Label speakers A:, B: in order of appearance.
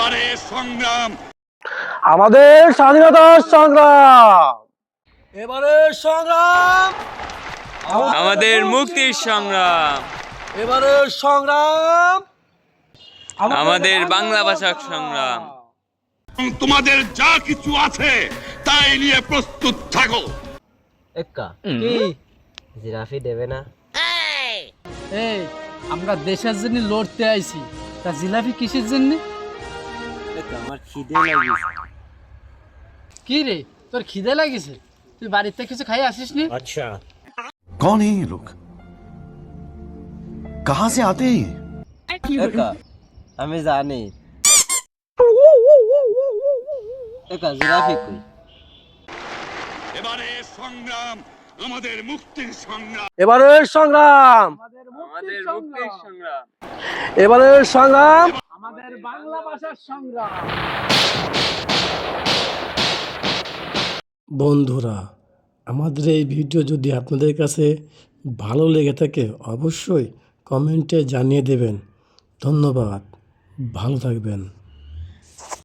A: এবারে সংগ্রাম
B: আমাদের স্বাধীনতার সংগ্রাম,
C: এবারে সংগ্রাম
D: আমাদের মুক্তির সংগ্রাম,
C: এবারে সংগ্রাম
D: আমাদের বাংলা ভাষার সংগ্রাম।
A: এবং তোমাদের যা কিছু আছে তাই নিয়ে প্রস্তুত থাকো।
E: এক্কা কি জিরাফি দেবে না?
F: এই আমরা দেশের জন্য লড়তে আইছি, তা জিলাপি কিসের জন্য?
E: আমার খিদে লাগিছে।
F: কি রে, তোর খিদে লাগিছে? তুই বাড়িতে কিছু খাই আসিস নি?
E: আচ্ছা
G: कौन है ये लोग? कहां से आते हैं ये?
E: এক্কা আমি জানি। এক্কা জিরাফি কই?
A: এবারে সংগ্রাম আমাদের মুক্তির সংগ্রাম।
B: এবারের সংগ্রাম,
D: আমাদের মুক্তির সংগ্রাম,
B: এবারের সংগ্রাম।
F: আমাদের বাংলা ভাষার সংগ্রাম।
H: বন্ধুরা, আমাদের এই ভিডিও যদি আপনাদের কাছে ভালো লেগে থাকে অবশ্যই কমেন্টে জানিয়ে দেবেন। ধন্যবাদ, ভালো থাকবেন।